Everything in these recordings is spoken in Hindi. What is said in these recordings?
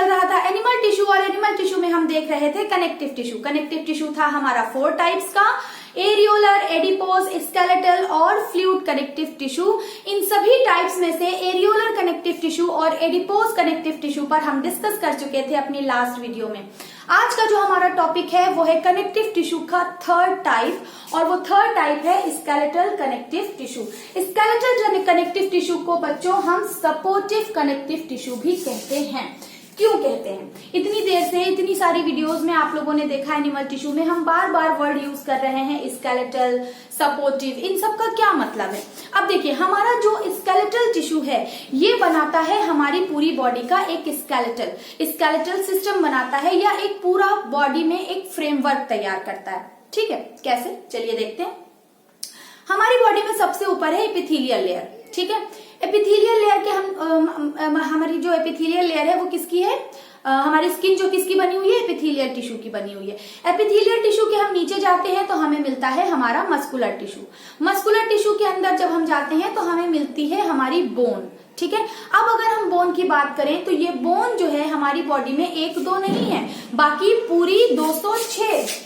चल रहा था एनिमल टिश्यू, और एनिमल टिश्यू में हम देख रहे थे कनेक्टिव टिश्यू। कनेक्टिव टिश्यू था हमारा 4 टाइप्स का, एरियोलर, एडिपोज, स्केलेटल और फ्लूइड कनेक्टिव टिश्यू। इन सभी टाइप्स में से एरियोलर कनेक्टिव टिश्यू और एडिपोज कनेक्टिव टिश्यू पर हम डिस्कस कर चुके थे अपनी लास्ट वीडियो में। आज का जो हमारा टॉपिक है वो है कनेक्टिव टिश्यू का 3rd टाइप, और वो 3rd टाइप है skeletal connective tissue. Skeletal connective tissue को बच्चों हम सपोर्टिव कनेक्टिव टिश्यू भी कहते हैं। क्यों कहते हैं? इतनी देर से इतनी सारी वीडियोस में आप लोगों ने देखा एनिमल टिश्यू में हम बार बार वर्ड यूज कर रहे हैं स्केलेटल, सपोर्टिव, इन सब का क्या मतलब है। अब देखिए, हमारा जो स्केलेटल टिश्यू है ये बनाता है हमारी पूरी बॉडी का एक स्केलेटल सिस्टम बनाता है, या एक पूरा बॉडी में एक फ्रेमवर्क तैयार करता है। ठीक है, कैसे? चलिए देखते हैं। हमारी बॉडी में सबसे ऊपर है एपिथेलियल लेयर। ठीक है, एपिथेलियल लेयर के हमारी जो एपिथेलियल लेयर है वो किसकी है? हमारी स्किन जो किसकी बनी हुई है? एपिथेलियल टिश्यू की बनी हुई है। एपिथेलियल टिश्यू के हम नीचे जाते हैं तो हमें मिलता है हमारा मस्कुलर टिश्यू। मस्कुलर टिश्यू के अंदर जब हम जाते हैं तो हमें मिलती है हमारी बोन। ठीक है, अब अगर हम बोन की बात करें तो ये बोन जो है हमारी बॉडी में 1-2 नहीं है, बाकी पूरी 206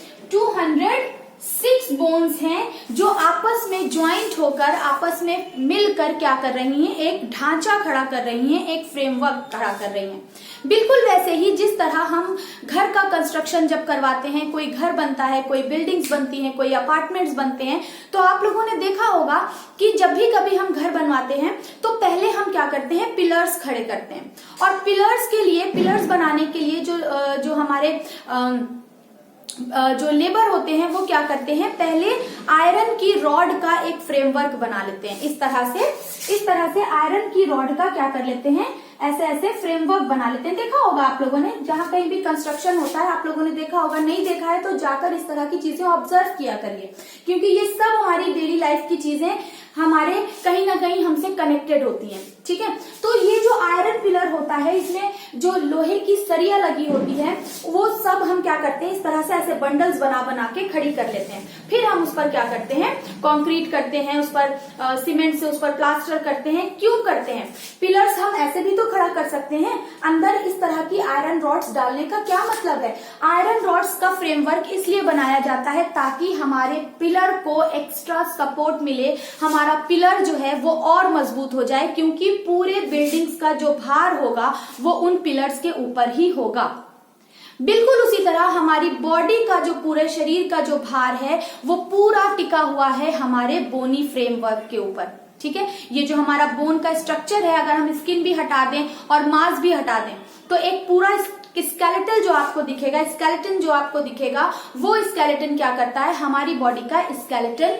बोन्स हैं जो आपस में ज्वाइंट होकर, आपस में मिलकर क्या कर रही हैं? एक ढांचा खड़ा कर रही हैं, एक फ्रेमवर्क खड़ा कर रही हैं। बिल्कुल वैसे ही जिस तरह हम घर का कंस्ट्रक्शन जब करवाते हैं, कोई घर बनता है, कोई बिल्डिंग्स बनती हैं, कोई अपार्टमेंट्स बनते हैं, तो आप लोगों ने देखा होगा कि जब भी कभी हम घर बनवाते हैं तो पहले हम क्या करते हैं? पिलर्स खड़े करते हैं। और पिलर्स बनाने के लिए जो हमारे जो लेबर होते हैं वो क्या करते हैं? पहले आयरन की रॉड का एक फ्रेमवर्क बना लेते हैं। इस तरह से आयरन की रॉड का क्या कर लेते हैं? ऐसे फ्रेमवर्क बना लेते हैं। देखा होगा आप लोगों ने, जहां कहीं भी कंस्ट्रक्शन होता है आप लोगों ने देखा होगा, नहीं देखा है तो जाकर इस तरह की चीजें ऑब्जर्व किया करिए, क्योंकि ये सब हमारी डेली लाइफ की चीजें हमारे कहीं ना कहीं हमसे कनेक्टेड होती हैं। ठीक है, तो ये जो आयरन पिलर होता है इसमें जो लोहे की सरिया लगी होती है वो सब हम क्या करते हैं? इस तरह से ऐसे बंडल्स बना के खड़ी कर लेते हैं। फिर हम उस पर क्या करते हैं? कंक्रीट करते हैं, उस पर सीमेंट से उस पर प्लास्टर करते हैं। क्यों करते हैं? पिलर्स हम ऐसे भी तो खड़ा कर सकते हैं, अंदर इस तरह की आयरन रॉड्स डालने का क्या मतलब है? आयरन रॉड्स का फ्रेमवर्क इसलिए बनाया जाता है ताकि हमारे पिलर को एक्स्ट्रा सपोर्ट मिले, हमारा पिलर जो है वो और मजबूत हो जाए, क्योंकि पूरे बिल्डिंग्स का जो भार होगा वो उन पिलर्स के ऊपर ही होगा। बिल्कुल उसी तरह हमारी बॉडी का जो पूरे शरीर का जो भार है वो पूरा टिका हुआ है हमारे बोनी फ्रेमवर्क के ऊपर। ठीक है, ये जो हमारा बोन का स्ट्रक्चर है, अगर हम स्किन भी हटा दें और मांस भी हटा दें तो एक पूरा स्केलेटन जो आपको दिखेगा वो स्केलेटन क्या करता है? हमारी बॉडी का स्केलेटन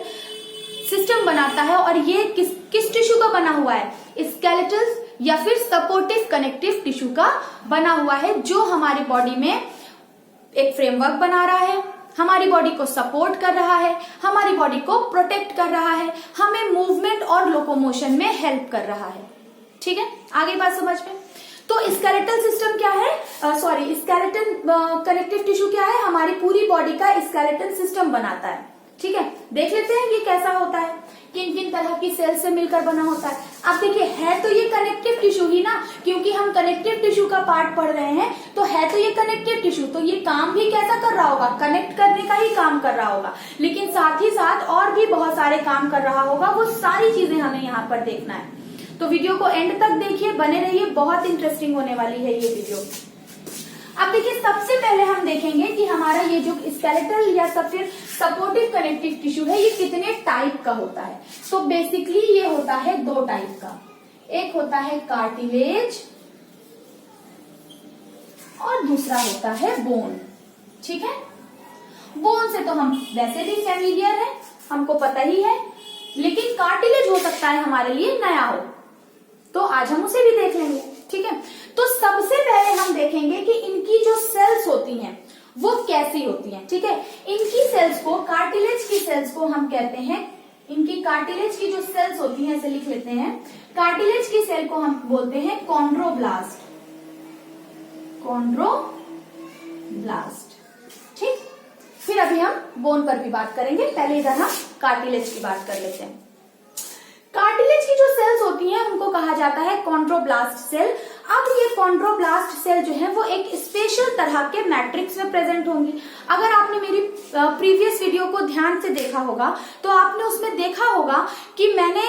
सिस्टम बनाता है। और ये किस टिश्यू का बना हुआ है? स्केलेटल या फिर सपोर्टिव कनेक्टिव टिश्यू का बना हुआ है, जो हमारी बॉडी में एक फ्रेमवर्क बना रहा है, हमारी बॉडी को सपोर्ट कर रहा है, हमारी बॉडी को प्रोटेक्ट कर रहा है, हमें मूवमेंट और लोकोमोशन में हेल्प कर रहा है। ठीक है, आगे बात समझ में। तो स्केलेटल सिस्टम क्या है? स्केलेटन कनेक्टिव टिश्यू क्या है? हमारी पूरी बॉडी का स्केलेटन सिस्टम बनाता है। ठीक है, देख लेते हैं ये कैसा होता है, किन किन तरह की सेल से मिलकर बना होता है। अब देखिए, है तो ये कनेक्टिव टिश्यू ही ना, क्योंकि हम कनेक्टिव टिश्यू का पार्ट पढ़ रहे हैं, तो है तो ये कनेक्टिव टिश्यू, तो ये काम भी कैसा कर रहा होगा? कनेक्ट करने का ही काम कर रहा होगा, लेकिन साथ ही साथ और भी बहुत सारे काम कर रहा होगा। वो सारी चीजें हमें यहाँ पर देखना है, तो वीडियो को एंड तक देखिए, बने रहिए, बहुत इंटरेस्टिंग होने वाली है ये वीडियो। अब देखिए, सबसे पहले हम देखेंगे कि हमारा ये जो स्केलेटल या फिर सपोर्टिव कनेक्टिव टिश्यू है ये कितने टाइप का होता है। तो बेसिकली ये होता है 2 टाइप का, एक होता है कार्टिलेज और दूसरा होता है बोन। ठीक है, बोन से तो हम वैसे भी फैमिलियर है, हमको पता ही है, लेकिन कार्टिलेज हो सकता है हमारे लिए नया हो, तो आज हम उसे भी देख लेंगे। ठीक है, तो सबसे पहले हम देखेंगे कि इनकी जो सेल्स होती हैं वो कैसी होती हैं। ठीक है, इनकी सेल्स को, कार्टिलेज की सेल्स को हम कहते हैं, इनकी कार्टिलेज की जो सेल्स होती हैं, ऐसे लिख लेते हैं, कार्टिलेज की सेल को हम बोलते हैं कॉन्ड्रोब्लास्ट। ठीक, फिर अभी हम बोन पर भी बात करेंगे, पहले इधर हम कार्टिलेज की बात कर लेते हैं। कार्टिलेज की जो सेल्स होती हैं उनको कहा जाता है कॉन्ड्रोब्लास्ट सेल। अब ये कॉन्ड्रोब्लास्ट सेल जो है वो एक स्पेशल तरह के मैट्रिक्स में प्रेजेंट होंगी। अगर आपने मेरी प्रीवियस वीडियो को ध्यान से देखा होगा तो आपने उसमें देखा होगा कि मैंने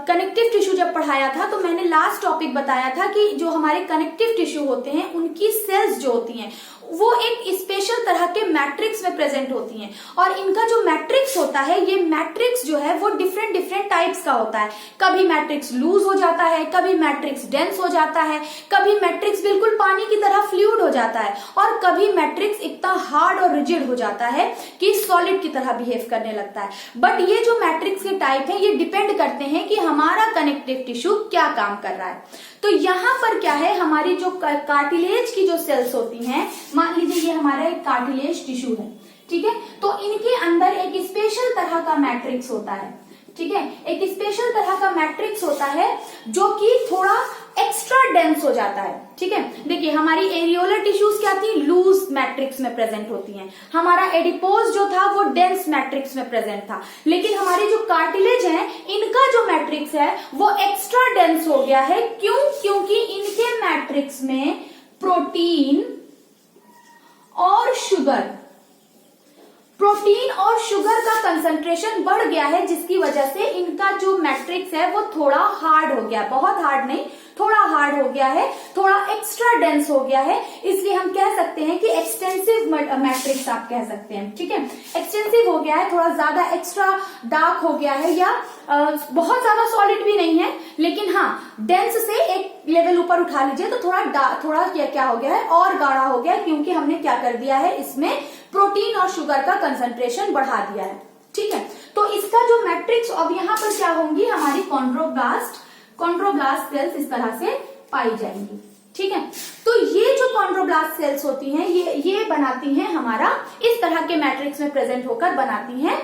कनेक्टिव टिश्यू जब पढ़ाया था तो मैंने लास्ट टॉपिक बताया था कि जो हमारे कनेक्टिव टिश्यू होते हैं उनकी सेल्स जो होती हैं वो एक स्पेशल तरह के मैट्रिक्स में प्रेजेंट होती हैं, और इनका जो मैट्रिक्स होता है ये मैट्रिक्स जो है वो डिफरेंट डिफरेंट टाइप्स का होता है। कभी मैट्रिक्स लूज हो जाता है, कभी मैट्रिक्स डेंस हो जाता है, कभी मैट्रिक्स बिल्कुल पानी की तरह फ्लूइड हो जाता है, और कभी मैट्रिक्स इतना हार्ड और रिजिड हो जाता है कि सॉलिड की तरह बिहेव करने लगता है। बट ये जो मैट्रिक्स के टाइप है ये डिपेंड करते हैं कि हमारा कनेक्टिव टिश्यू क्या काम कर रहा है। तो यहाँ पर क्या है, हमारी जो कार्टिलेज की जो सेल्स होती हैं, मान लीजिए ये हमारा एक कार्टिलेज टिश्यू है, ठीक है, तो इनके अंदर एक स्पेशल तरह का मैट्रिक्स होता है, ठीक है, एक स्पेशल तरह का मैट्रिक्स होता है जो कि थोड़ा एक्स्ट्रा डेंस हो जाता है, ठीक है। देखिए हमारी एरियोलर टिश्यूज क्या थी, लूज मैट्रिक्स में प्रेजेंट होती हैं, हमारा एडिपोज जो था वो डेंस मैट्रिक्स में प्रेजेंट था, लेकिन हमारे जो कार्टिलेज है इनका जो मैट्रिक्स है वो एक्स्ट्रा डेंस हो गया है। क्यों? क्योंकि इनके मैट्रिक्स में प्रोटीन और शुगर का कंसंट्रेशन बढ़ गया है, जिसकी वजह से इनका जो मैट्रिक्स है वो थोड़ा हार्ड हो गया, बहुत हार्ड नहीं, थोड़ा हार्ड हो गया है, थोड़ा एक्स्ट्रा डेंस हो गया है, इसलिए हम कह सकते हैं कि एक्सटेंसिव मैट्रिक्स आप कह सकते हैं, ठीक है। एक्सटेंसिव हो गया है, थोड़ा ज्यादा एक्स्ट्रा डार्क हो गया है, या बहुत ज्यादा सॉलिड भी नहीं है, लेकिन हाँ डेंस से एक लेवल ऊपर उठा लीजिए तो थोड़ा क्या हो गया है, और गाढ़ा हो गया, क्योंकि हमने क्या कर दिया है, इसमें प्रोटीन और शुगर का कंसंट्रेशन बढ़ा दिया है, ठीक है। तो इसका जो मैट्रिक्स अब यहाँ पर क्या होंगी, हमारी कॉन्ड्रोब्लास्ट सेल्स इस तरह से पाई जाएंगी, ठीक है। तो ये जो कॉन्ड्रोब्लास्ट सेल्स होती हैं ये बनाती हैं हमारा इस तरह के मैट्रिक्स में प्रेजेंट होकर बनाती हैं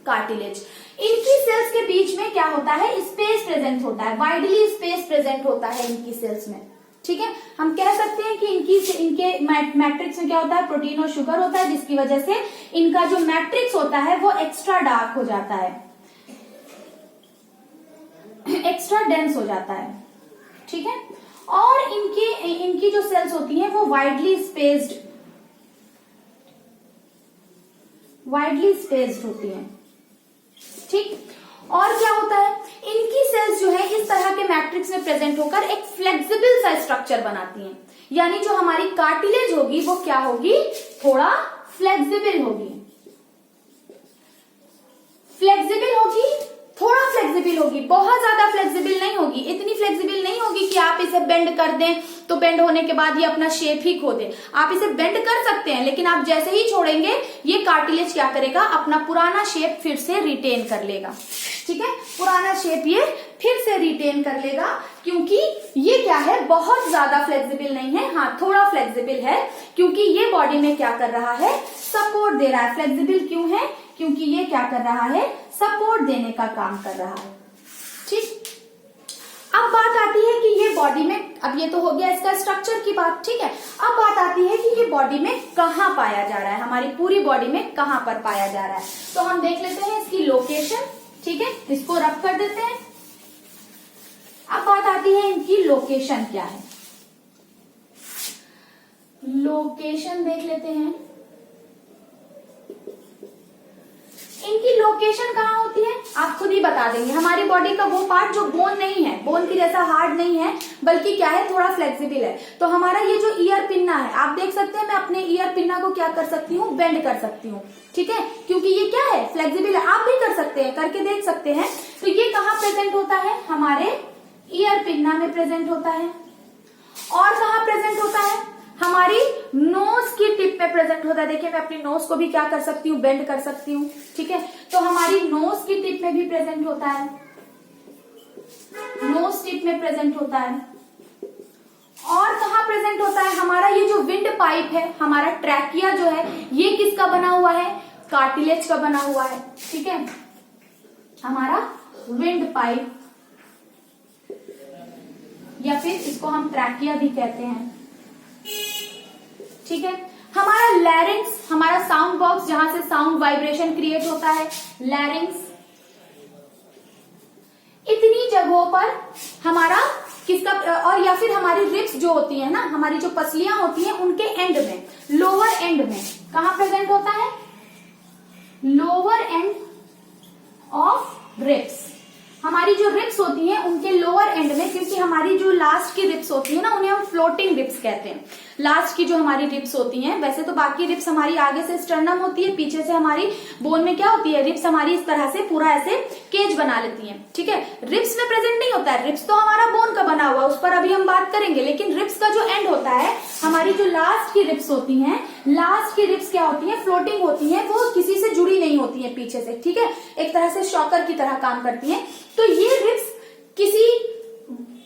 कार्टिलेज। इनकी सेल्स के बीच में क्या होता है, स्पेस प्रेजेंट होता है, वाइडली स्पेस प्रेजेंट होता है इनकी सेल्स में, ठीक है। हम कह सकते हैं कि इनके मैट्रिक्स में क्या होता है, प्रोटीन और शुगर होता है, जिसकी वजह से इनका जो मैट्रिक्स होता है वो एक्स्ट्रा डार्क हो जाता है, एक्स्ट्रा डेंस हो जाता है, ठीक है। और इनकी जो सेल्स होती हैं वो वाइडली स्पेस्ड होती हैं, ठीक। और क्या होता है, इनकी सेल्स जो है इस तरह के मैट्रिक्स में प्रेजेंट होकर एक फ्लेक्सिबल सा स्ट्रक्चर बनाती हैं, यानी जो हमारी कार्टिलेज होगी वो क्या होगी, थोड़ा फ्लेक्सिबल होगी, थोड़ा फ्लेक्सिबल होगी, बहुत ज्यादा फ्लेक्सिबल नहीं होगी, इतनी फ्लेक्सिबल नहीं होगी कि आप इसे बेंड कर दें तो बेंड होने के बाद ये अपना शेप ही खो दे। आप इसे बेंड कर सकते हैं, लेकिन आप जैसे ही छोड़ेंगे ये कार्टिलेज क्या करेगा, अपना पुराना शेप फिर से रिटेन कर लेगा, ठीक है, पुराना शेप ये फिर से रिटेन कर लेगा, क्योंकि ये क्या है, बहुत ज्यादा फ्लेक्सिबल नहीं है, हाँ थोड़ा फ्लेक्सिबल है, क्योंकि ये बॉडी में क्या कर रहा है, सपोर्ट दे रहा है। फ्लेक्सिबल क्यों है, क्योंकि ये क्या कर रहा है, सपोर्ट देने का काम कर रहा है, ठीक। अब बात आती है कि ये बॉडी में, अब ये तो हो गया इसका स्ट्रक्चर की बात, ठीक है। अब बात आती है कि ये बॉडी में कहाँ पाया जा रहा है, हमारी पूरी बॉडी में कहाँ पर पाया जा रहा है, तो हम देख लेते हैं इसकी लोकेशन, ठीक है, इसको रब कर देते हैं। अब बात आती है इनकी लोकेशन क्या है, लोकेशन देख लेते हैं। इनकी लोकेशन कहाँ होती है, आप खुद ही बता देंगे। हमारी बॉडी का वो पार्ट जो बोन नहीं है, बोन की जैसा हार्ड नहीं है, बल्कि क्या है, थोड़ा फ्लेक्सिबल है। तो हमारा ये जो ईयर पिन्ना है, आप देख सकते हैं, मैं अपने ईयर पिन्ना को क्या कर सकती हूँ, बेंड कर सकती हूँ, ठीक है, क्योंकि ये क्या है, फ्लेक्सिबल है। आप भी कर सकते हैं, करके देख सकते हैं। तो ये कहाँ प्रेजेंट होता है, हमारे ईयर पिन्ना में प्रेजेंट होता है। और कहाँ प्रेजेंट होता है, हमारी नोज की टिप में प्रेजेंट होता है। देखिए मैं अपनी नोज को भी क्या कर सकती हूँ, बेंड कर सकती हूँ, ठीक है। तो हमारी नोज की टिप में भी प्रेजेंट होता है, नोज टिप में प्रेजेंट होता है। और कहाँ प्रेजेंट होता है, हमारा ये जो विंड पाइप है, हमारा ट्रैकिया जो है, ये किसका बना हुआ है, कार्टिलेज का बना हुआ है, ठीक है। हमारा विंड पाइप, या फिर इसको हम ट्रैकिया भी कहते हैं, ठीक है। हमारा लैरिंक्स, हमारा साउंड बॉक्स, जहां से साउंड वाइब्रेशन क्रिएट होता है, लैरिंक्स। इतनी जगहों पर हमारा किसका, और और या फिर हमारी रिब्स जो होती है ना, हमारी जो पसलियां होती हैं उनके एंड में, लोअर एंड में कहां प्रेजेंट होता है, लोअर एंड ऑफ रिब्स। हमारी जो रिब्स होती हैं उनके लोअर एंड में, क्योंकि हमारी जो लास्ट की रिब्स होती है ना उन्हें हम फ्लोटिंग रिब्स कहते हैं। लास्ट की जो हमारी रिब्स होती हैं, वैसे तो बाकी रिब्स हमारी आगे से स्टर्नम होती है, पीछे से हमारी बोन में क्या होती है, रिब्स हमारी इस तरह से पूरा ऐसे केज बना लेती हैं, ठीक है। रिब्स में प्रेजेंट नहीं होता है, रिब्स तो हमारा बोन का बना हुआ, उस पर अभी हम बात करेंगे, लेकिन रिब्स का जो एंड होता है, हमारी जो लास्ट की रिब्स होती हैं, लास्ट की रिब्स क्या होती है, फ्लोटिंग होती है, वो किसी से जुड़ी नहीं होती है पीछे से, ठीक है, एक तरह से शॉकर की तरह काम करती है। तो ये रिब्स किसी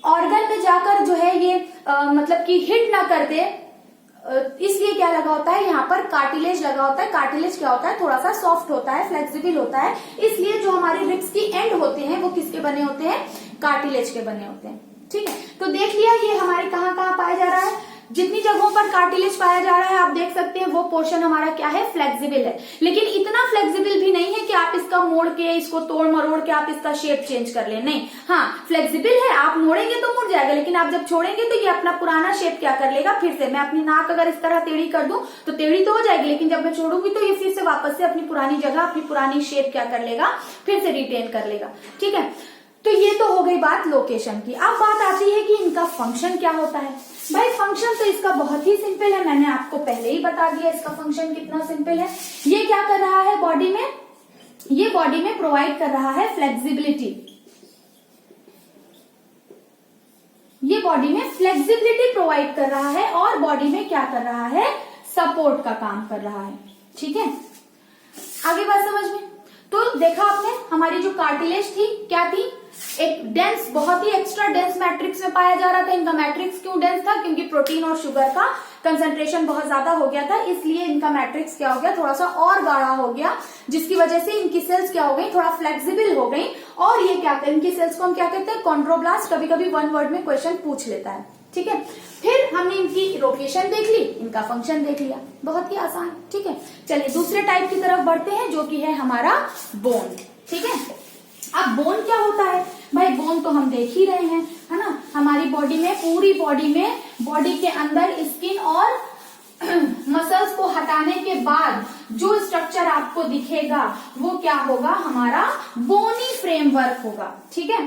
ऑर्गन में जाकर जो है ये मतलब कि हिट ना कर दे, इसलिए क्या लगा होता है, यहाँ पर कार्टिलेज लगा होता है। कार्टिलेज क्या होता है, थोड़ा सा सॉफ्ट होता है, फ्लेक्सिबल होता है, इसलिए जो हमारे रिब्स की एंड होते हैं वो किसके बने होते हैं, कार्टिलेज के बने होते हैं, ठीक है। तो देख लिया ये हमारे कहाँ कहाँ पाया जा रहा है, जितनी जगहों पर कार्टिलेज पाया जा रहा है आप देख सकते हैं वो पोर्शन हमारा क्या है, फ्लेक्सिबल है, लेकिन इतना फ्लेक्सिबल भी नहीं है कि आप इसका मोड़ के, इसको तोड़ मरोड़ के आप इसका शेप चेंज कर ले, नहीं, हाँ फ्लेक्सिबल है, आप मोड़ेंगे तो मुड़ जाएगा, लेकिन आप जब छोड़ेंगे तो ये अपना पुराना शेप क्या कर लेगा, फिर से मैं अपनी नाक अगर इस तरह टेढ़ी कर दूं तो टेढ़ी तो हो जाएगी, लेकिन जब मैं छोड़ूंगी तो ये फिर से वापस से अपनी पुरानी जगह, अपनी पुरानी शेप क्या कर लेगा, फिर से रिटेन कर लेगा, ठीक है। तो ये तो हो गई बात लोकेशन की। अब बात आती है कि इनका फंक्शन क्या होता है। भाई फंक्शन तो इसका बहुत ही सिंपल है, मैंने आपको पहले ही बता दिया इसका फंक्शन कितना सिंपल है। ये क्या कर रहा है बॉडी में, ये बॉडी में प्रोवाइड कर रहा है फ्लेक्सिबिलिटी, ये बॉडी में फ्लेक्सिबिलिटी प्रोवाइड कर रहा है और बॉडी में क्या कर रहा है, सपोर्ट का काम कर रहा है, ठीक है। आगे बात समझ में, तो देखा आपने हमारी जो कार्टिलेज थी क्या थी, एक डेंस, बहुत ही एक्स्ट्रा डेंस मैट्रिक्स में पाया जा रहा था। इनका मैट्रिक्स क्यों डेंस था, क्योंकि प्रोटीन और शुगर का कंसंट्रेशन बहुत ज्यादा हो गया था, इसलिए इनका मैट्रिक्स क्या हो गया, थोड़ा सा और गाढ़ा हो गया, जिसकी वजह से इनकी सेल्स क्या हो गई, थोड़ा फ्लेक्सिबल हो गई। और ये क्या, इनकी सेल्स को हम क्या कहते हैं, कॉन्ड्रोब्लास्ट। कभी कभी वन वर्ड में क्वेश्चन पूछ लेता है, ठीक है। फिर हमने इनकी लोकेशन देख ली, इनका फंक्शन देख लिया, बहुत ही आसान, ठीक है। चलिए दूसरे टाइप की तरफ बढ़ते हैं, जो कि है हमारा बोन, ठीक है। अब बोन क्या होता है भाई, बोन तो हम देख ही रहे हैं, है ना, हमारी बॉडी में, पूरी बॉडी में, बॉडी के अंदर स्किन और मसल्स को हटाने के बाद जो स्ट्रक्चर आपको दिखेगा वो क्या होगा, हमारा बोनी फ्रेमवर्क होगा, ठीक है।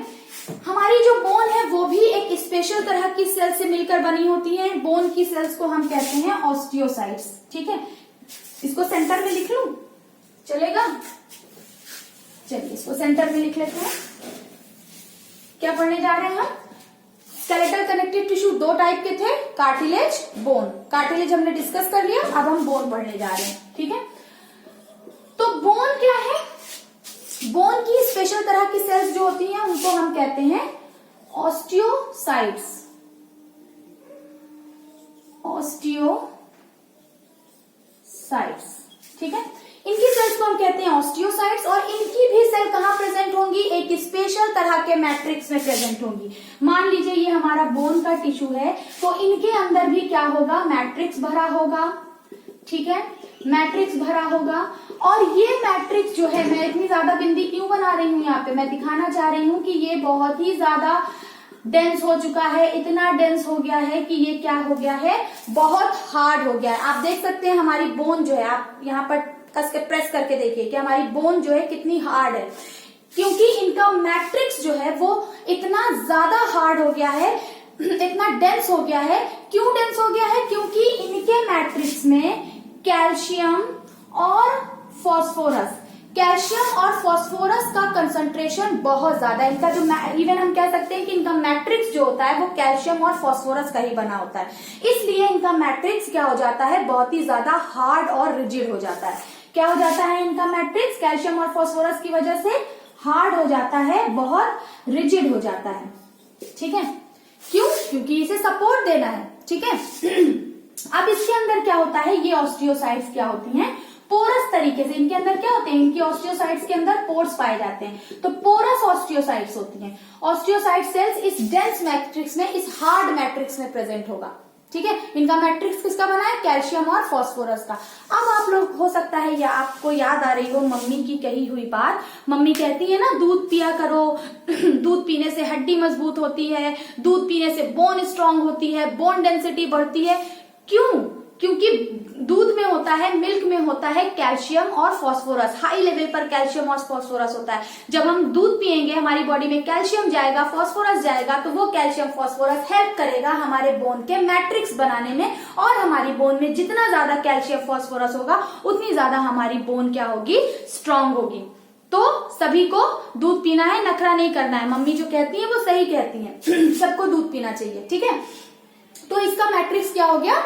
हमारी जो बोन है वो भी एक स्पेशल तरह की सेल से मिलकर बनी होती है। बोन की सेल्स को हम कहते हैं ऑस्टियोसाइट्स, ठीक है। इसको सेंटर में लिख लूं, चलेगा, चलिए इसको सेंटर में लिख लेते हैं। क्या पढ़ने जा रहे हैं हम, स्केलेटल कनेक्टिव टिश्यू दो टाइप के थे, कार्टिलेज, बोन। कार्टिलेज हमने डिस्कस कर लिया, अब हम बोन पढ़ने जा रहे हैं, ठीक है। तो बोन क्या है, बोन की स्पेशल तरह की सेल्स जो होती हैं उनको हम कहते हैं ऑस्टियोसाइट्स, ऑस्टियोसाइट्स, ठीक है। इनकी सेल्स को हम कहते हैं ऑस्टियोसाइट्स, और इनकी भी सेल कहां प्रेजेंट होंगी, एक स्पेशल तरह के मैट्रिक्स में प्रेजेंट होंगी। मान लीजिए ये हमारा बोन का टिश्यू है, तो इनके अंदर भी क्या होगा, मैट्रिक्स भरा होगा, ठीक है, मैट्रिक्स भरा होगा। और ये मैट्रिक्स जो है, मैं इतनी ज्यादा बिंदी क्यों बना रही हूं यहाँ पे, मैं दिखाना चाह रही हूँ कि ये बहुत ही ज्यादा डेंस हो चुका है, इतना डेंस हो गया है कि ये क्या हो गया है, बहुत हार्ड हो गया है। आप देख सकते हैं हमारी बोन जो है, आप यहाँ पर कस के प्रेस करके देखिए कि हमारी बोन जो है कितनी हार्ड है, क्योंकि इनका मैट्रिक्स जो है वो इतना ज्यादा हार्ड हो गया है, इतना डेंस हो गया है। क्यों डेंस हो गया है, क्योंकि इनके मैट्रिक्स में कैल्शियम और फास्फोरस, कैल्शियम और फास्फोरस का कंसंट्रेशन बहुत ज्यादा है। इनका जो इवन हम कह सकते हैं कि इनका मैट्रिक्स जो होता है वो कैल्शियम और फास्फोरस का ही बना होता है, इसलिए इनका मैट्रिक्स क्या हो जाता है, बहुत ही ज्यादा हार्ड और रिजिड हो जाता है। क्या हो जाता है इनका मैट्रिक्स, कैल्शियम और फास्फोरस की वजह से हार्ड हो जाता है, बहुत रिजिड हो जाता है, ठीक है। क्यों, क्योंकि इसे सपोर्ट देना है, ठीक है। अब इसके अंदर क्या होता है, ये ऑस्टियोसाइट्स क्या होती हैं, पोरस तरीके से, इनके अंदर क्या होते हैं, इनकी ऑस्टियोसाइट्स के अंदर पोर्स पाए जाते हैं, तो पोरस ऑस्टियोसाइट्स होती हैं। ऑस्टियोसाइट सेल्स इस डेंस मैट्रिक्स में, इस हार्ड मैट्रिक्स में प्रेजेंट होगा, ठीक है। इनका मैट्रिक्स किसका बना है? कैल्शियम और फास्फोरस का। अब आप लोग हो सकता है या आपको याद आ रही हो मम्मी की कही हुई बात। मम्मी कहती है ना दूध पिया करो, दूध पीने से हड्डी मजबूत होती है, दूध पीने से बोन स्ट्रांग होती है, बोन डेंसिटी बढ़ती है। क्यों? क्योंकि दूध में होता है, मिल्क में होता है कैल्शियम और फास्फोरस, हाई लेवल पर कैल्शियम और फास्फोरस होता है। जब हम दूध पिएंगे हमारी बॉडी में कैल्शियम जाएगा, फास्फोरस जाएगा, तो वो कैल्शियम फास्फोरस हेल्प करेगा हमारे बोन के मैट्रिक्स बनाने में, और हमारी बोन में जितना ज्यादा कैल्शियम फास्फोरस होगा उतनी ज्यादा हमारी बोन क्या होगी? स्ट्रांग होगी। तो सभी को दूध पीना है, नखरा नहीं करना है। मम्मी जो कहती है वो सही कहती है, सबको दूध पीना चाहिए, ठीक है। तो इसका मैट्रिक्स क्या हो गया?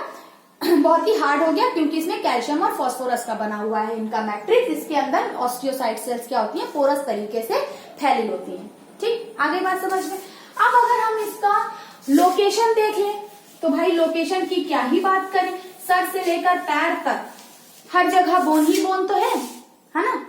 बहुत ही हार्ड हो गया, क्योंकि इसमें कैल्शियम और फास्फोरस का बना हुआ है इनका मैट्रिक्स। इसके अंदर ऑस्टियोसाइट सेल्स क्या होती हैं? पोरस तरीके से फैली होती हैं। ठीक, आगे बात समझ में। अब अगर हम इसका लोकेशन देख लें तो भाई लोकेशन की क्या ही बात करें, सर से लेकर पैर तक हर जगह बोन ही बोन तो है ना।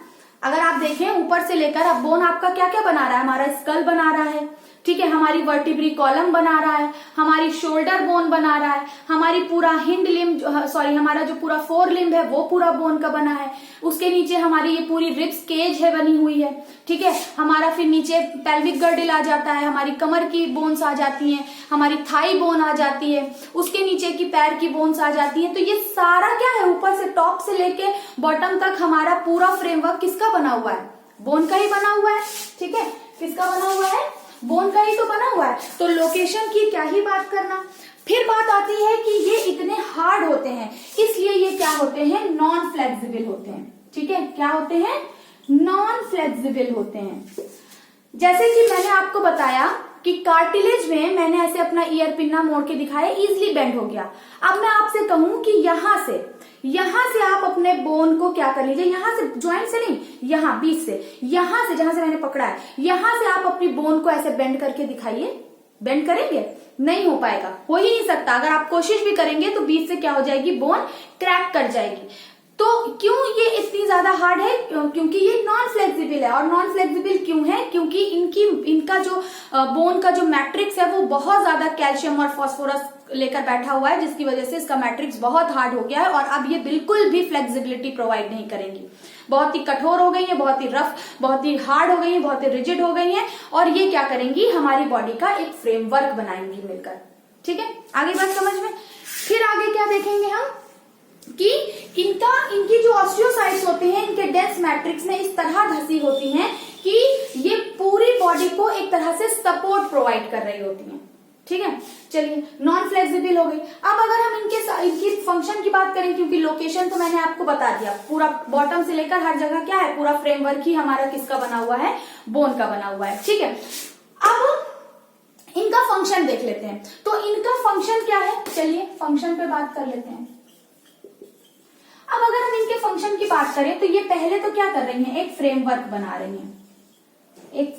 अगर आप देखें ऊपर से लेकर, अब बोन आपका क्या क्या बना रहा है? हमारा स्कल बना रहा है, ठीक है, हमारी वर्टिब्री कॉलम बना रहा है, हमारी शोल्डर बोन बना रहा है, हमारी पूरा हिंड लिम्ब, हमारा जो पूरा फोर लिम्ब है वो पूरा बोन का बना है। उसके नीचे हमारी ये पूरी रिब्स केज है बनी हुई है, ठीक है। हमारा फिर नीचे पेल्विक गर्डल आ जाता है, हमारी कमर की बोन्स आ जाती हैं, हमारी थाई बोन आ जाती है, उसके नीचे की पैर की बोन्स आ जाती है। तो ये सारा क्या है? ऊपर से टॉप से लेके बॉटम तक हमारा पूरा फ्रेमवर्क किसका बना हुआ है? बोन का ही बना हुआ है, ठीक है। किसका बना हुआ है? बोन का ही तो बना हुआ है। तो लोकेशन की क्या ही बात करना। फिर बात आती है कि ये इतने हार्ड होते हैं, इसलिए ये क्या होते हैं? नॉन फ्लेक्सिबल होते हैं, ठीक है। क्या होते हैं? नॉन फ्लेक्सिबल होते हैं। जैसे कि मैंने आपको बताया कि कार्टिलेज में मैंने ऐसे अपना ईयर पिन्ना मोड़ के दिखाया, इजिली बेंड हो गया। अब मैं आपसे कहूं कि यहां से आप अपने बोन को क्या कर लीजिए, यहां से, ज्वाइंट से नहीं, यहां बीच से, यहां से जहां से मैंने पकड़ा है, यहां से आप अपनी बोन को ऐसे बेंड करके दिखाइए। बेंड करेंगे? नहीं हो पाएगा, हो ही नहीं सकता। अगर आप कोशिश भी करेंगे तो बीच से क्या हो जाएगी? बोन क्रैक कर जाएगी। तो क्यों ये इतनी ज्यादा हार्ड है? क्योंकि ये नॉन फ्लेक्सिबल है। और नॉन फ्लेक्सिबल क्यों है? क्योंकि इनका जो बोन का जो मैट्रिक्स है वो बहुत ज्यादा कैल्शियम और फास्फोरस लेकर बैठा हुआ है, जिसकी वजह से इसका मैट्रिक्स बहुत हार्ड हो गया है। और अब ये बिल्कुल भी फ्लेक्सिबिलिटी प्रोवाइड नहीं करेंगी, बहुत ही कठोर हो गई है, बहुत ही रफ, बहुत ही हार्ड हो गई है, बहुत ही रिजिड हो गई है। और ये क्या करेंगी? हमारी बॉडी का एक फ्रेमवर्क बनाएंगी मिलकर, ठीक है। आगे बात समझ में। फिर आगे क्या देखेंगे हम कि इनकी जो ऑस्टियोसाइट्स होते हैं, इनके डेंस मैट्रिक्स में इस तरह धसी होती हैं कि ये पूरी बॉडी को एक तरह से सपोर्ट प्रोवाइड कर रही होती हैं, ठीक है। चलिए, नॉन फ्लेक्सिबल हो गई। अब अगर हम इनकी फंक्शन की बात करें, क्योंकि लोकेशन तो मैंने आपको बता दिया, पूरा बॉटम से लेकर हर जगह क्या है? पूरा फ्रेमवर्क ही हमारा किसका बना हुआ है? बोन का बना हुआ है, ठीक है। अब इनका फंक्शन देख लेते हैं। तो इनका फंक्शन क्या है? चलिए फंक्शन पे बात कर लेते हैं। अब अगर हम इनके फंक्शन की बात करें तो ये पहले तो क्या कर रही हैं? एक फ्रेमवर्क बना रही हैं, एक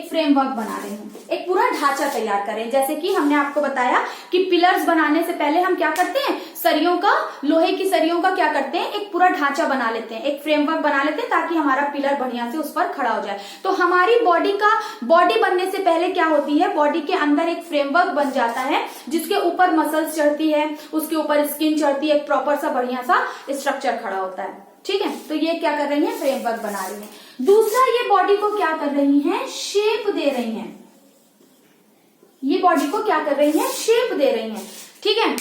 फ्रेमवर्क बना रहे हैं, एक पूरा ढांचा तैयार करें। जैसे कि हमने आपको बताया कि पिलर्स बनाने से पहले हम क्या करते हैं? सरियों का, लोहे की सरियों का क्या करते हैं? एक पूरा ढांचा बना लेते हैं, एक फ्रेमवर्क बना लेते हैं, ताकि हमारा पिलर बढ़िया से उस पर खड़ा हो जाए। तो हमारी बॉडी बनने से पहले क्या होती है? बॉडी के अंदर एक फ्रेमवर्क बन जाता है, जिसके ऊपर मसल्स चढ़ती है, उसके ऊपर स्किन चढ़ती है, एक प्रॉपर सा बढ़िया सा स्ट्रक्चर खड़ा होता है, ठीक है। तो ये क्या कर रही है? फ्रेमवर्क बना रही है। दूसरा, ये बॉडी को क्या कर रही हैं? शेप दे रही हैं। ये बॉडी को क्या कर रही हैं? शेप दे रही हैं, ठीक है।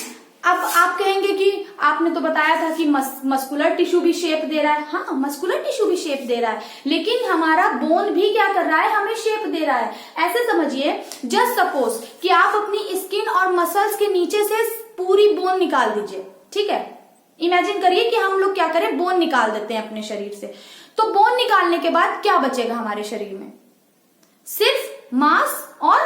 अब आप कहेंगे कि आपने तो बताया था कि मस्कुलर टिश्यू भी शेप दे रहा है। हाँ, मस्कुलर टिश्यू भी शेप दे रहा है, लेकिन हमारा बोन भी क्या कर रहा है? हमें शेप दे रहा है। ऐसे समझिए, जस्ट सपोज कि आप अपनी स्किन और मसल्स के नीचे से पूरी बोन निकाल दीजिए, ठीक है। इमेजिन करिए कि हम लोग क्या करें? बोन निकाल देते हैं अपने शरीर से। तो बोन निकालने के बाद क्या बचेगा हमारे शरीर में? सिर्फ मांस और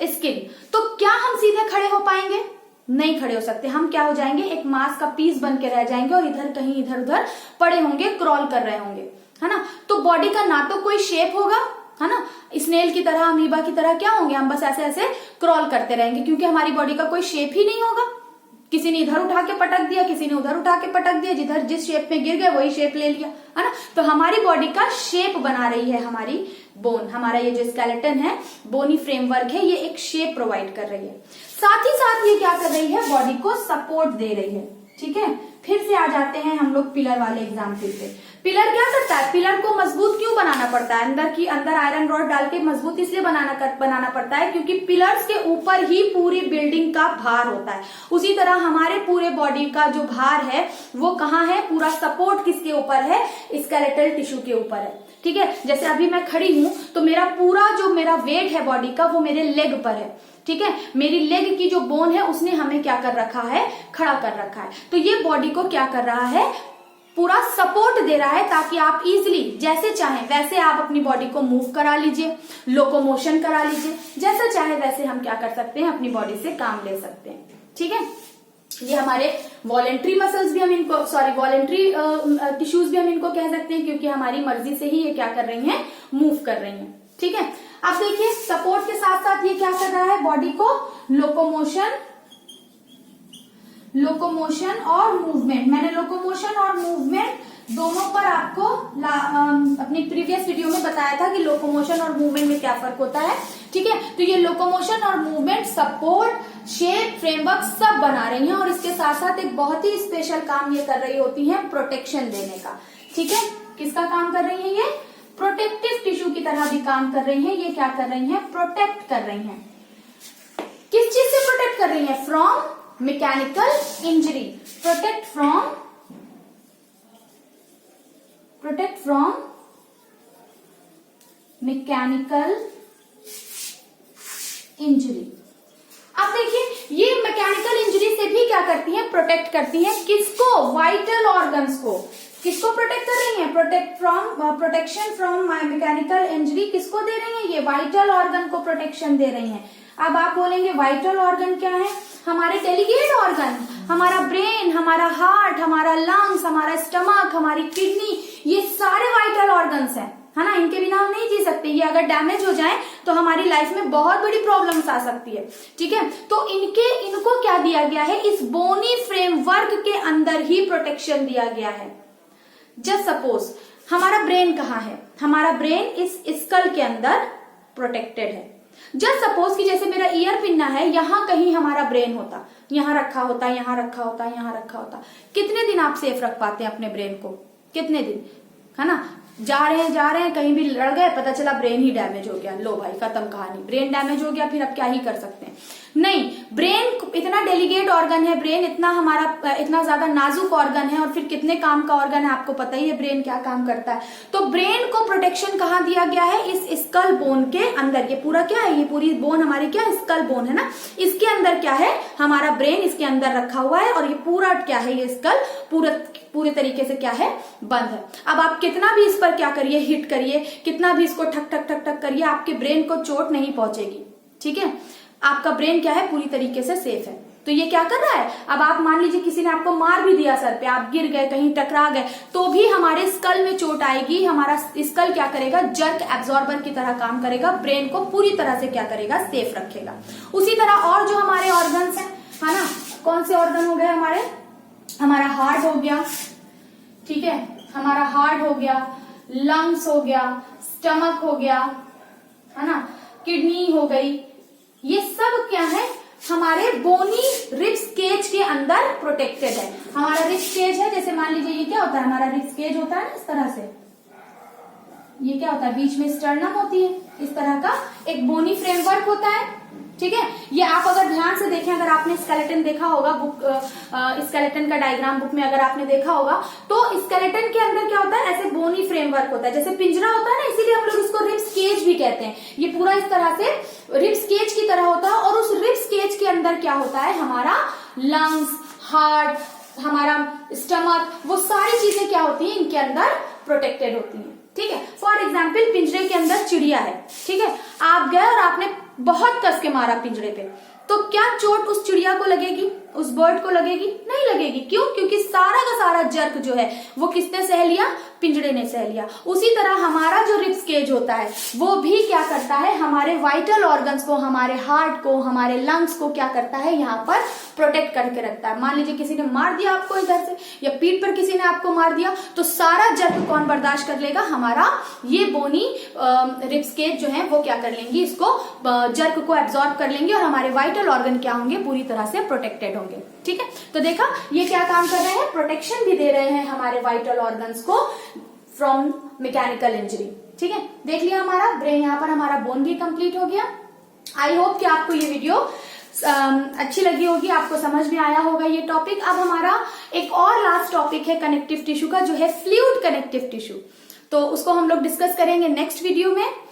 स्किन। तो क्या हम सीधे खड़े हो पाएंगे? नहीं खड़े हो सकते। हम क्या हो जाएंगे? एक मांस का पीस बन के रह जाएंगे और इधर कहीं इधर उधर पड़े होंगे, क्रॉल कर रहे होंगे, है ना। तो बॉडी का ना तो कोई शेप होगा, है ना, स्नेल की तरह, अमीबा की तरह क्या होंगे? हम बस ऐसे ऐसे क्रॉल करते रहेंगे, क्योंकि हमारी बॉडी का कोई शेप ही नहीं होगा। किसी ने इधर उठा के पटक दिया, किसी ने उधर उठा के पटक दिया, जिधर जिस शेप में गिर गए वही शेप ले लिया, है ना। तो हमारी बॉडी का शेप बना रही है हमारी बोन, हमारा ये जो स्केलेटन है, बोनी फ्रेमवर्क है, ये एक शेप प्रोवाइड कर रही है। साथ ही साथ ये क्या कर रही है, बॉडी को सपोर्ट दे रही है। ठीक है, फिर से आ जाते हैं हम लोग पिलर वाले एग्जाम्पल पे। पिलर क्या करता है, पिलर को मजबूत क्यों बनाना पड़ता है, अंदर आयरन रॉड डाल के मजबूत इसलिए बनाना पड़ता है क्योंकि पिलर्स के ऊपर ही पूरी बिल्डिंग का भार होता है। उसी तरह हमारे पूरे बॉडी का जो भार है वो कहाँ है, पूरा सपोर्ट किसके ऊपर है, स्केलेटल टिश्यू के ऊपर है। ठीक है, जैसे अभी मैं खड़ी हूं तो मेरा पूरा जो मेरा वेट है बॉडी का वो मेरे लेग पर है। ठीक है, मेरी लेग की जो बोन है उसने हमें क्या कर रखा है, खड़ा कर रखा है। तो ये बॉडी को क्या कर रहा है, पूरा सपोर्ट दे रहा है ताकि आप इजीली जैसे चाहें वैसे आप अपनी बॉडी को मूव करा लीजिए, लोकोमोशन करा लीजिए, जैसा चाहे वैसे हम क्या कर सकते हैं, अपनी बॉडी से काम ले सकते हैं। ठीक है, ये हमारे वॉलेंट्री मसल्स भी हम इनको वॉलेंट्री टिश्यूज भी हम इनको कह सकते हैं क्योंकि हमारी मर्जी से ही ये क्या कर रही हैं, मूव कर रही हैं। ठीक है, अब देखिए सपोर्ट के साथ साथ ये क्या कर रहा है, बॉडी को लोकोमोशन और मूवमेंट। मैंने लोकोमोशन और मूवमेंट दोनों पर आपको अपनी प्रीवियस वीडियो में बताया था कि लोकोमोशन और मूवमेंट में क्या फर्क होता है। ठीक है, तो ये लोकोमोशन और मूवमेंट सपोर्ट, शेप, फ्रेमवर्क सब बना रही हैं और इसके साथ साथ एक बहुत ही स्पेशल काम ये कर रही होती है, प्रोटेक्शन देने का। ठीक है, किसका काम कर रही है, ये प्रोटेक्टिव टिश्यू की तरह भी काम कर रही है। ये क्या कर रही है, प्रोटेक्ट कर रही है। किस चीज से प्रोटेक्ट कर रही है, from mechanical injury, protect from mechanical injury. अब देखिए ये मैकेनिकल इंजरी से भी क्या करती है, प्रोटेक्ट करती है। किसको, वाइटल ऑर्गन्स को। किसको प्रोटेक्ट कर रही है, प्रोटेक्शन फ्रॉम मैकेनिकल इंजरी किसको दे रही है, ये वाइटल ऑर्गन को प्रोटेक्शन दे रही है। अब आप बोलेंगे वाइटल ऑर्गन क्या है, हमारे डेलीगेट ऑर्गन, हमारा ब्रेन, हमारा हार्ट, हमारा लंग्स, हमारा स्टमक, हमारी किडनी, ये सारे वाइटल ऑर्गन्स हैं, है ना। इनके बिना हम नहीं जी सकते। ये अगर डैमेज हो जाए तो हमारी लाइफ में बहुत बड़ी प्रॉब्लम्स आ सकती है। ठीक है, तो इनको क्या दिया गया है, इस बोनी फ्रेमवर्क के अंदर ही प्रोटेक्शन दिया गया है। जस्ट सपोज हमारा ब्रेन कहाँ है, हमारा ब्रेन इस स्कल के अंदर प्रोटेक्टेड है। जस्ट सपोज कि जैसे मेरा ईयर पिन्ना है, यहां कहीं हमारा ब्रेन होता, यहां रखा होता, यहां रखा होता, यहां रखा होता, कितने दिन आप सेफ रख पाते हैं अपने ब्रेन को, कितने दिन, है ना। जा रहे हैं कहीं भी लड़ गए, पता चला ब्रेन ही डैमेज हो गया, लो भाई खत्म कहानी, ब्रेन डैमेज हो गया, फिर अब क्या ही कर सकते हैं। नहीं, ब्रेन इतना डेलीगेट ऑर्गन है, ब्रेन इतना हमारा इतना ज्यादा नाजुक ऑर्गन है और फिर कितने काम का ऑर्गन है, आपको पता ही है ब्रेन क्या काम करता है। तो ब्रेन को प्रोटेक्शन कहाँ दिया गया है, इस स्कल बोन के अंदर। ये पूरा क्या है, ये पूरी बोन हमारी क्या है, स्कल बोन है ना, इसके अंदर क्या है, हमारा ब्रेन इसके अंदर रखा हुआ है और ये पूरा क्या है, ये स्कल पूरे तरीके से क्या है, बंद है। अब आप कितना भी इस पर क्या करिए, हिट करिए, कितना भी इसको ठक ठक ठक ठक करिए, आपके ब्रेन को चोट नहीं पहुंचेगी। ठीक है, आपका ब्रेन क्या है, पूरी तरीके से सेफ है। तो ये क्या कर रहा है, अब आप मान लीजिए किसी ने आपको मार भी दिया सर पे, आप गिर गए, कहीं टकरा गए, तो भी हमारे स्कल में चोट आएगी। हमारा स्कल क्या करेगा, जर्क एब्जॉर्बर की तरह काम करेगा, ब्रेन को पूरी तरह से क्या करेगा, सेफ रखेगा। उसी तरह और जो हमारे ऑर्गन्स हैं, है ना, कौन से ऑर्गन हो गए हमारे, हमारा हार्ट हो गया, ठीक है, हमारा हार्ट हो गया, लंग्स हो गया, स्टमक हो गया, है ना, किडनी हो गई, ये सब क्या है, हमारे बोनी रिब्स केज के अंदर प्रोटेक्टेड है। हमारा रिब्स केज है, जैसे मान लीजिए ये क्या होता है, हमारा रिब्स केज होता है ना इस तरह से, ये क्या होता है, बीच में स्टर्नम होती है, इस तरह का एक बोनी फ्रेमवर्क होता है। ठीक है, ये आप अगर ध्यान से देखें, अगर आपने स्केलेटन देखा होगा बुक, स्केलेटन का डायग्राम बुक में अगर आपने देखा होगा, तो स्केलेटन के अंदर क्या होता है, ऐसे बोनी फ्रेमवर्क होता है, जैसे पिंजरा होता है ना, इसीलिए हम लोग इसको रिब्स केज भी कहते हैं। ये पूरा इस तरह से रिब्स केज की तरह होता है और उस रिब्स केज के अंदर क्या होता है, हमारा लंग्स, हार्ट, हमारा स्टमक, वो सारी चीजें क्या होती है, इनके अंदर प्रोटेक्टेड होती है। ठीक है, फॉर एग्जाम्पल पिंजरे के अंदर चिड़िया है, ठीक है, आप गए और आपने बहुत कस के मारा पिंजरे पे, तो क्या चोट उस चिड़िया को लगेगी, उस बर्ड को लगेगी? नहीं लगेगी। क्यों? क्योंकि सारा का सारा जर्क जो है वो किसने सह लिया? पिंजड़े ने सह लिया। उसी तरह हमारा जो रिब्स केज होता है वो भी क्या करता है? हमारे वाइटल ऑर्गन्स को, हमारे हार्ट को, हमारे लंग्स को क्या करता है? यहाँ पर प्रोटेक्ट करके रखता है। मान लीजिए किसी ने मार दिया आपको इधर से, या पीठ पर किसी ने आपको मार दिया, तो सारा जर्क कौन बर्दाश्त कर लेगा? हमारा ये बोनी रिब्स केज जो है वो क्या कर लेंगी? इसको जर्क को एब्जॉर्ब कर लेंगे और हमारे वाइटल ऑर्गन क्या होंगे? पूरी तरह से प्रोटेक्टेड होंगे। ठीक है, तो देखा ये क्या काम कर रहे हैं? प्रोटेक्शन भी दे रहे हैं हमारे वाइटल ऑर्गन्स को फ्रॉम मैकेनिकल इंजरी। ठीक है, देख लिया हमारा ब्रेन, यहाँ पर हमारा बोन भी कंप्लीट हो गया। आई होप कि आपको ये वीडियो अच्छी लगी होगी, आपको समझ में आया होगा ये टॉपिक। अब हमारा एक और लास्ट टॉपिक है कनेक्टिव टिश्यू का, जो है फ्लूइड कनेक्टिव टिश्यू। तो उसको हम लोग डिस्कस करेंगे नेक्स्ट वीडियो में।